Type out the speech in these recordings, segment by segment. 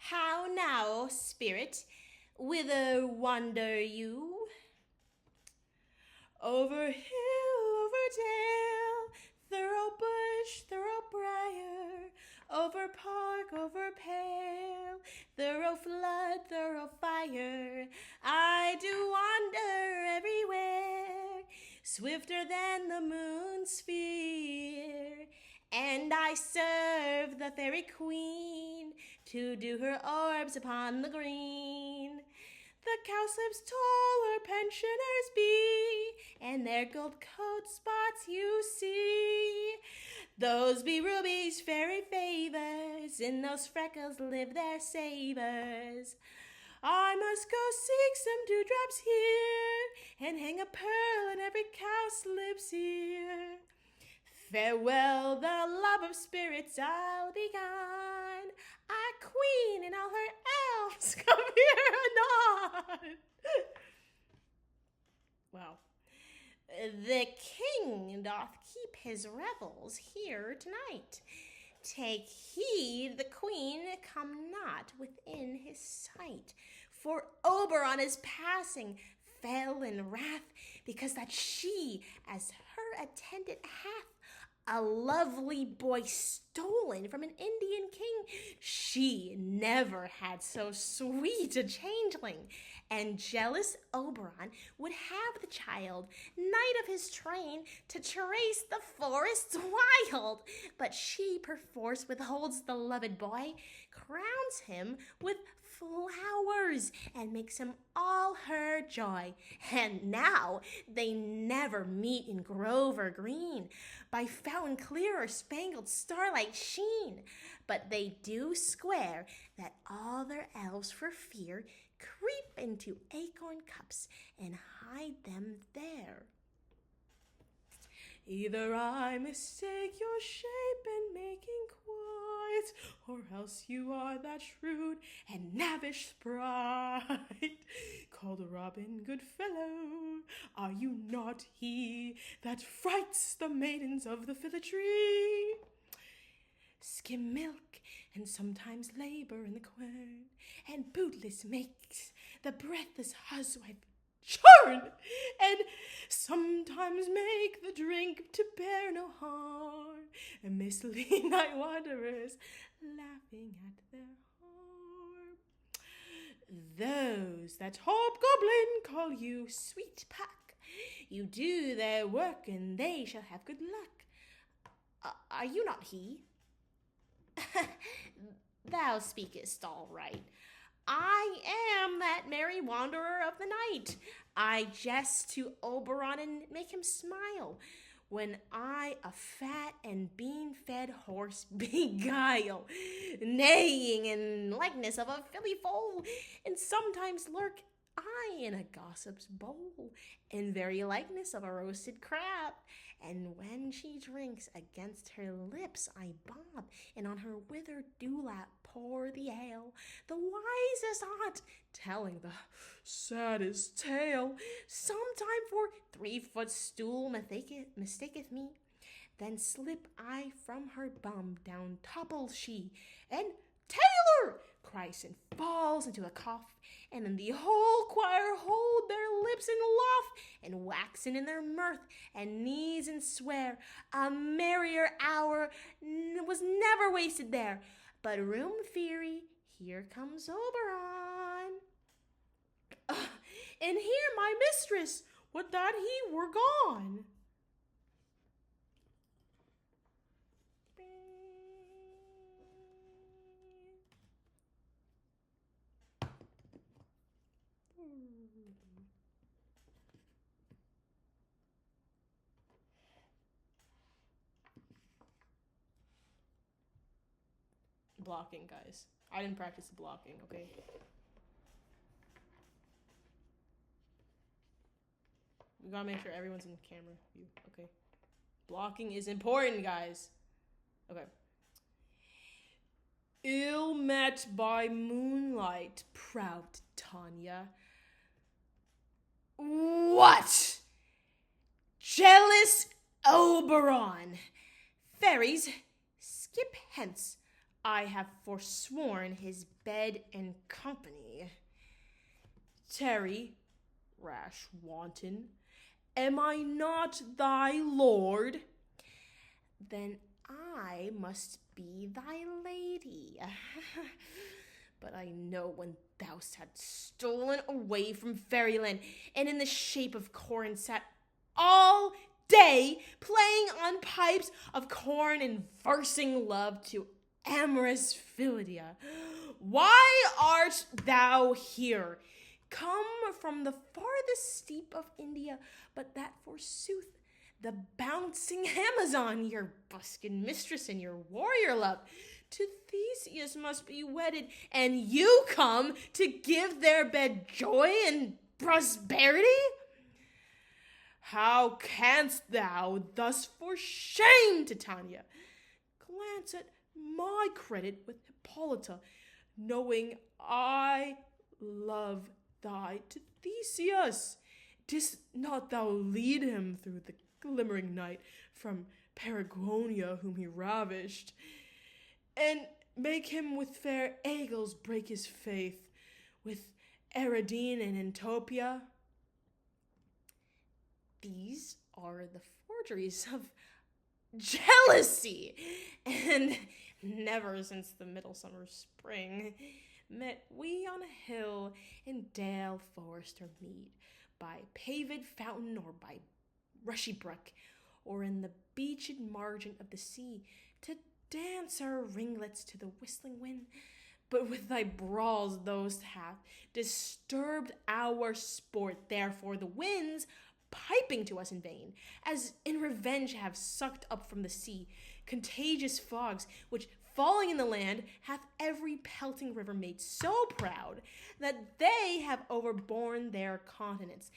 How now, spirit, whither wander you? Over hill, over dale, thorough bush, thorough briar, over park, over pale, thorough flood, thorough fire, I do wander everywhere, swifter than the moon's sphere, and I serve the fairy queen to do her orbs upon the green. The cowslips tall her pensioners be, and their gold coat spots you see. Those be rubies, fairy favors, in those freckles live their savors. I must go seek some dewdrops here, and hang a pearl in every cowslip's ear. Farewell, the love of spirits, I'll be gone. Our queen and all her elves come here anon. Wow. The king doth keep his revels here tonight. Take heed the queen come not within his sight, for Oberon is passing, fell in wrath, because that she, as her attendant, hath a lovely boy stolen from an Indian king. She never had so sweet a changeling, and jealous Oberon would have the child, knight of his train, to trace the forests wild. But she perforce withholds the loved boy, crowns him with flowers, and makes him all her joy. And now they never meet in grove or green, by fountain clear or spangled starlight sheen, but they do square that all their elves for fear creep into acorn cups and hide them there. Either I mistake your shape in making quiet, or else you are that shrewd and knavish sprite, called Robin Goodfellow. Are you not he that frights the maidens of the fir tree? Skim milk, and sometimes labor in the quern, and bootless makes the breathless huswife churn, and sometimes make the drink to bear no harm, and mislead night wanderers, laughing at their harm. Those that hobgoblin call you sweet puck, you do their work, and they shall have good luck. Are you not he? Thou speakest all right. I am that merry wanderer of the night. I jest to Oberon and make him smile, when I a fat and bean-fed horse beguile, neighing in likeness of a filly foal, and sometimes lurk I in a gossip's bowl, in very likeness of a roasted crab. And when she drinks, against her lips I bob, and on her withered dewlap pour the ale. The wisest aunt, telling the saddest tale, sometime for 3-foot stool mistaketh me. Then slip I from her bum, down topples she, and Taylor cries and falls into a cough, and then the whole choir hold their lips in laugh, and waxen in their mirth, and neeze and swear. A merrier hour was never wasted there. But room fairy, here comes Oberon. And here my mistress, would that he were gone. Blocking, guys. I didn't practice the blocking, okay? We gotta make sure everyone's in camera view, okay? Blocking is important, guys. Okay. Ill met by moonlight, proud Tanya. What? Jealous Oberon. Fairies, skip hence. I have forsworn his bed and company. Tarry, rash wanton, am I not thy lord? Then I must be thy lady. But I know when thou hadst stolen away from fairyland, and in the shape of corn sat all day playing on pipes of corn and versing love to amorous Philia. Why art thou here? Come from the farthest steep of India, but that forsooth the bouncing Amazon, your buskin mistress and your warrior love, to Theseus must be wedded, and you come to give their bed joy and prosperity? How canst thou thus for shame, Titania, glance at my credit with Hippolyta, knowing I love thy Theseus? Didst not thou lead him through the glimmering night from Paragonia whom he ravished, and make him with fair Agils break his faith, with Eridine and Entopia? These are the forgeries of jealousy, and never since the MIDsummer spring met we on a hill in dale, forest, or mead, by paved fountain or by rushy brook, or in the beached margin of the sea, to dance our ringlets to the whistling wind. But with thy brawls those hath disturbed our sport, therefore the winds, piping to us in vain, as in revenge have sucked up from the sea contagious fogs, which falling in the land hath every pelting river made so proud that they have overborne their continents.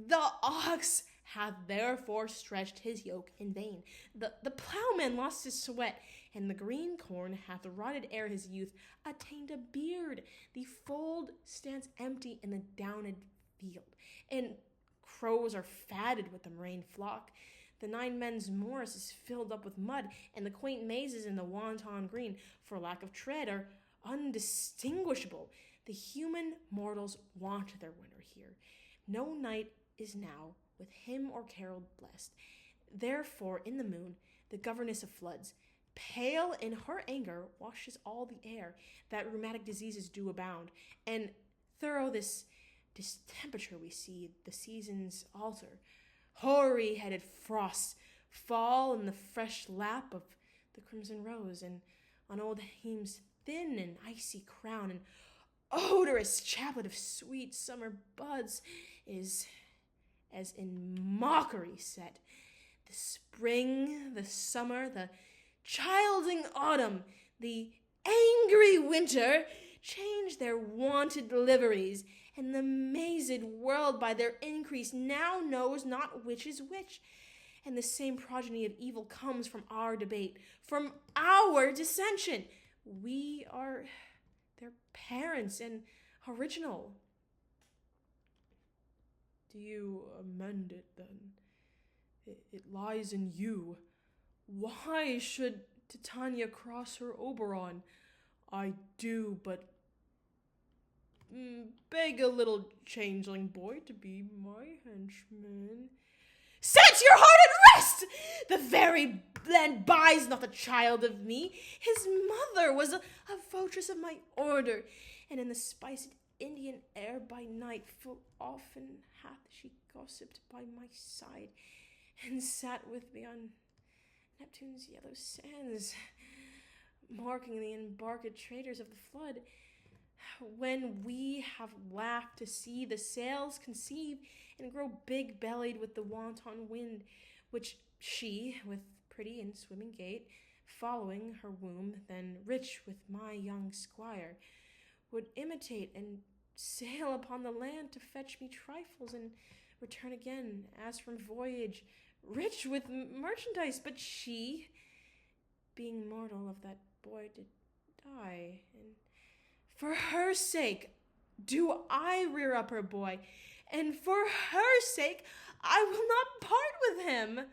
The ox hath therefore stretched his yoke in vain. The plowman lost his sweat, and the green corn hath rotted ere his youth attained a beard. The fold stands empty in the downed field, and crows are fatted with the murrain flock. The 9 men's moors is filled up with mud, and the quaint mazes in the wanton green, for lack of tread, are undistinguishable. The human mortals want their winter here. No night is now with him or carol blessed. Therefore, in the moon, the governess of floods, pale in her anger, washes all the air, that rheumatic diseases do abound. And thorough this temperature we see the seasons alter. Hoary-headed frosts fall in the fresh lap of the crimson rose, and on old Hame's thin and icy crown, an odorous chaplet of sweet summer buds is as in mockery set. The spring, the summer, the childing autumn, the angry winter change their wonted liveries, and the mazed world by their increase now knows not which is which. And the same progeny of evil comes from our debate, from our dissension. We are their parents and original. Do you amend it, then? It lies in you. Why should Titania cross her Oberon? I do but beg a little changeling boy to be my henchman. Set your heart at rest! The very land buys not the child of me. His mother was a votress of my order, and in the spiced Indian air by night full often hath she gossiped by my side, and sat with me on Neptune's yellow sands, marking the embarked traders of the flood. When we have laughed to see the sails conceive and grow big-bellied with the wanton wind, which she, with pretty and swimming gait, following her womb, then rich with my young squire, would imitate and sail upon the land to fetch me trifles and return again, as from voyage, rich with merchandise. But she, being mortal of that boy, did die, and for her sake do I rear up her boy, and for her sake I will not part with him.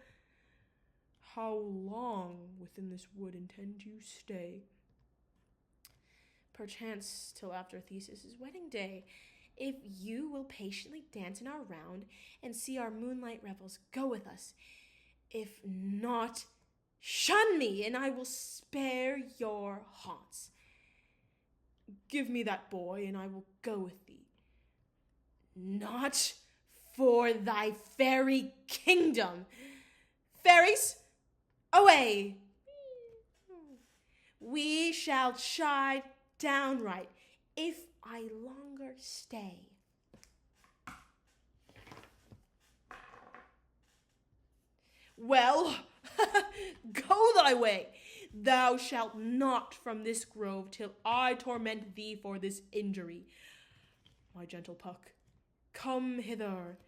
How long within this wood intend you stay? perchance till after Theseus' wedding day, if you will patiently dance in our round and see our moonlight revels, go with us. If not, shun me, and I will spare your haunts. Give me that boy, and I will go with thee. Not for thy fairy kingdom. Fairies, away! We shall chide downright if I longer stay. Well, go thy way. Thou shalt not from this grove till I torment thee for this injury. My gentle Puck, come hither.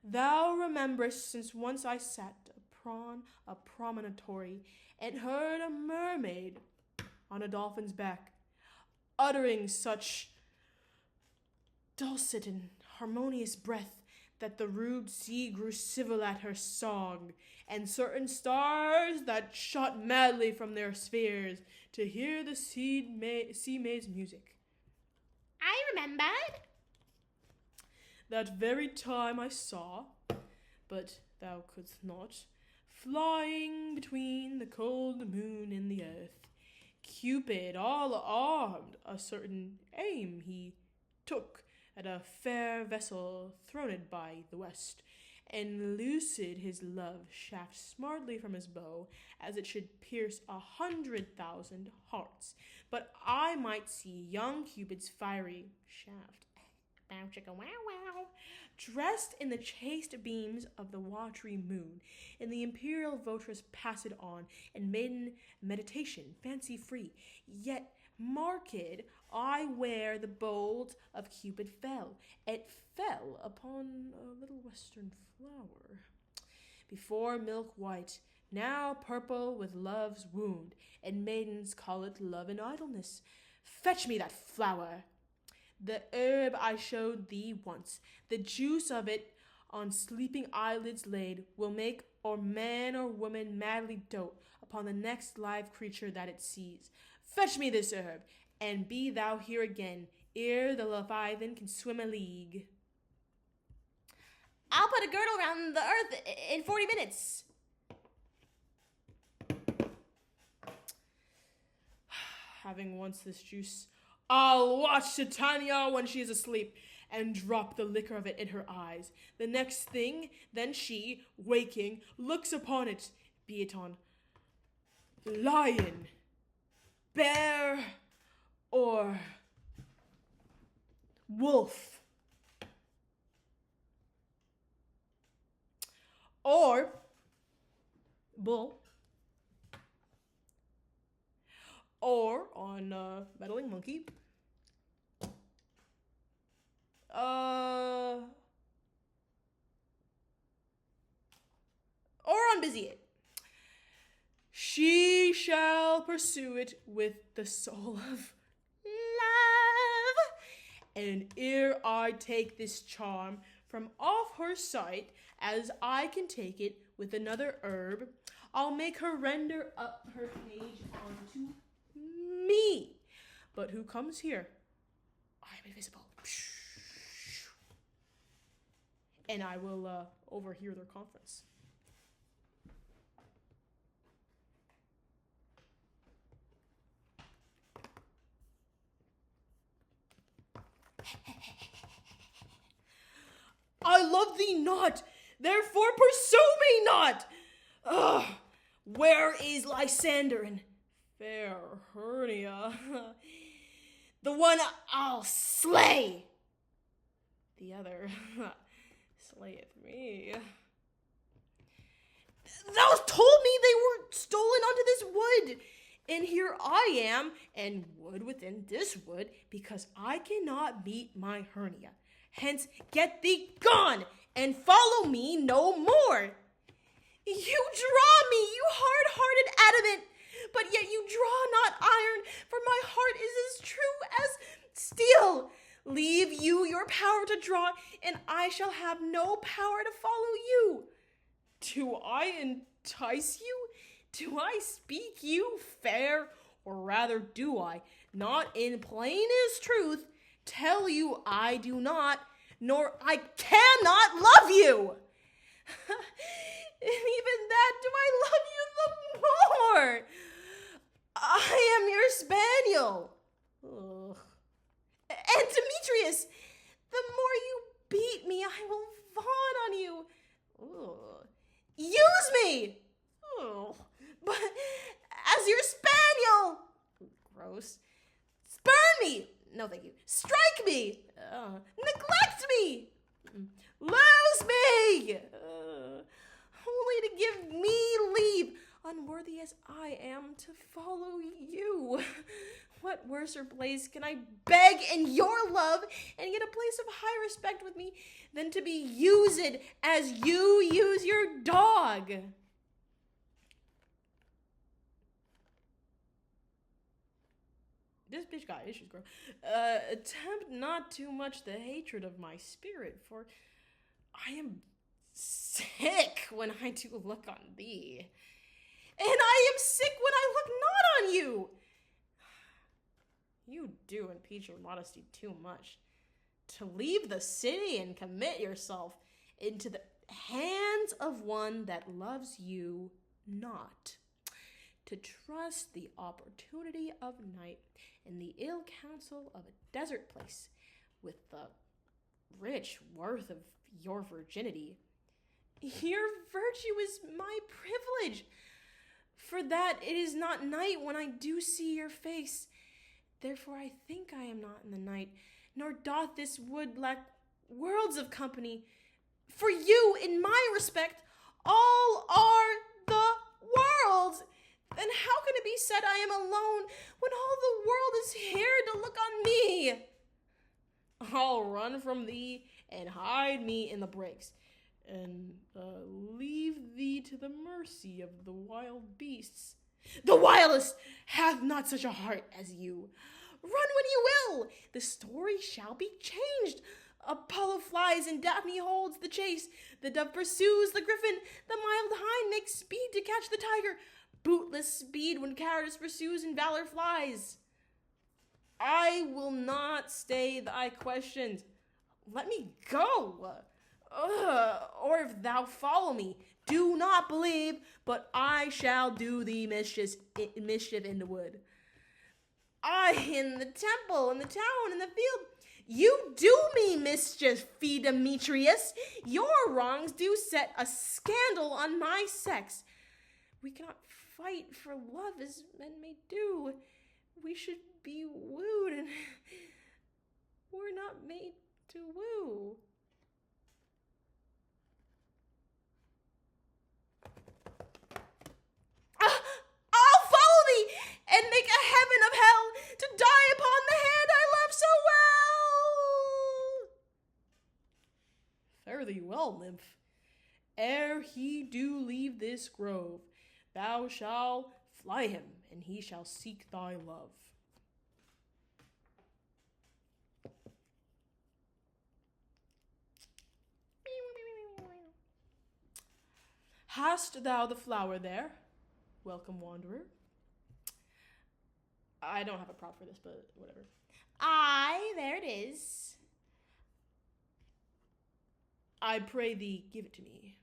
Thou rememberest since once I sat upon a promontory and heard a mermaid on a dolphin's back, uttering such dulcet and harmonious breath that the rude sea grew civil at her song, and certain stars that shot madly from their spheres to hear the sea maid's music. I remembered. That very time I saw, but thou couldst not, flying between the cold moon and the earth, Cupid, all armed, a certain aim he took at a fair vessel throned by the west, and loosed his love shaft smartly from his bow, as it should pierce 100,000 hearts. But I might see young Cupid's fiery shaft, bow chicka wow wow, dressed in the chaste beams of the watery moon, and the imperial votress passed on, and maiden meditation, fancy free. Yet marked I where the bolt of Cupid fell. It fell upon a little western flower, before milk white, now purple with love's wound, and maidens call it love and idleness. Fetch me that flower. The herb I showed thee once, the juice of it on sleeping eyelids laid, will make or man or woman madly dote upon the next live creature that it sees. Fetch me this herb, and be thou here again, ere the Leviathan can swim a league. I'll put a girdle round the earth in 40 minutes. Having once this juice, I'll watch Titania when she is asleep, and drop the liquor of it in her eyes. The next thing, then she, waking, looks upon it, be it on lion, bear, or wolf, or bull, or on meddling monkey, or on busy it. She shall pursue it with the soul of love. And ere I take this charm from off her sight, as I can take it with another herb, I'll make her render up her page unto me. But who comes here? I am invisible. And I will overhear their conference. I love thee not, therefore pursue me not. Where is Lysander and fair Hernia? The one I'll slay, the other slayeth me. Thou told me they were stolen unto this wood, and here I am, and wood within this wood, because I cannot meet my Hernia. Hence, get thee gone, and follow me no more. You draw me, you hard-hearted adamant, but yet you draw not iron, for my heart is as true as steel. Leave you your power to draw, and I shall have no power to follow you. Do I entice you? Do I speak you fair? Or rather, do I not in plainest truth, tell you I do not, nor I cannot love you. And even that do I love you the more. I am your spaniel. Ugh. And Demetrius, the more you beat me, I will fawn on you. Ugh. Use me. Ugh. But as your spaniel. Gross. Spurn me. No, thank you. Strike me. Neglect me. Lose me. Only to give me leave, unworthy as I am, to follow you. What worser place can I beg in your love and get a place of high respect with me than to be used as you use your dog? This bitch got issues, girl. Attempt not too much the hatred of my spirit, for I am sick when I do look on thee, and I am sick when I look not on you. You do impeach your modesty too much. To leave the city and commit yourself into the hands of one that loves you not. To trust the opportunity of night and the ill counsel of a desert place with the rich worth of your virginity. Your virtue is my privilege, for that it is not night when I do see your face. Therefore I think I am not in the night, nor doth this wood lack worlds of company. For you, in my respect, all are the world. Then how can it be said I am alone when all the world is here to look on me? I'll run from thee and hide me in the brakes, and leave thee to the mercy of the wild beasts. The wildest hath not such a heart as you. Run when you will, the story shall be changed. Apollo flies and Daphne holds the chase. The dove pursues the griffin. The mild hind makes speed to catch the tiger. Bootless speed when cowardice pursues and valor flies. I will not stay thy questions. Let me go. Or if thou follow me, do not believe, but I shall do thee mischief in the wood. I in the temple, in the town, in the field. You do me mischief, Demetrius. Your wrongs do set a scandal on my sex. We cannot fight for love as men may do. We should be wooed, and we're not made to woo. I'll follow thee and make a heaven of hell to die upon the hand I love so well. Fare thee well, nymph. Ere he do leave this grove, thou shalt fly him, and he shall seek thy love. Hast thou the flower there? Welcome, wanderer. I don't have a prop for this, but whatever. Aye, there it is. I pray thee, give it to me.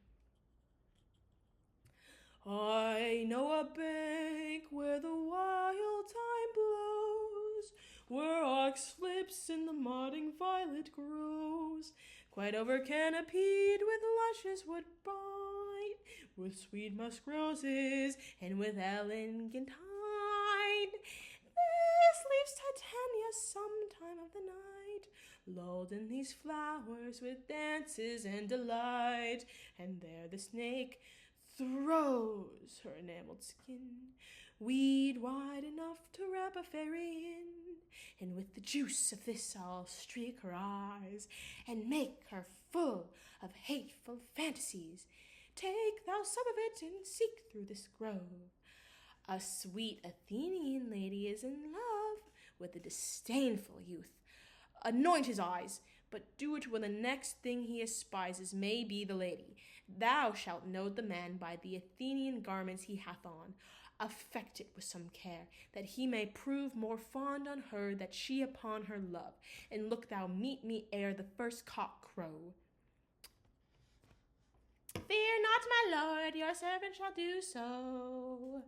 I know a bank where the wild thyme blows, where ox slips and the modding violet grows, quite over canopied with luscious woodbine, with sweet musk roses and with elegant hind. This leaves Titania some time of the night, lulled in these flowers with dances and delight, and there the snake throws her enameled skin, weed wide enough to wrap a fairy in, and with the juice of this I'll streak her eyes, and make her full of hateful fantasies. Take thou some of it and seek through this grove. A sweet Athenian lady is in love with a disdainful youth. Anoint his eyes, but do it when the next thing he espies may be the lady. Thou shalt note the man by the Athenian garments he hath on. affect it with some care, that he may prove more fond on her that she upon her love. And look thou meet me ere the first cock crow. Fear not, my lord, your servant shall do so.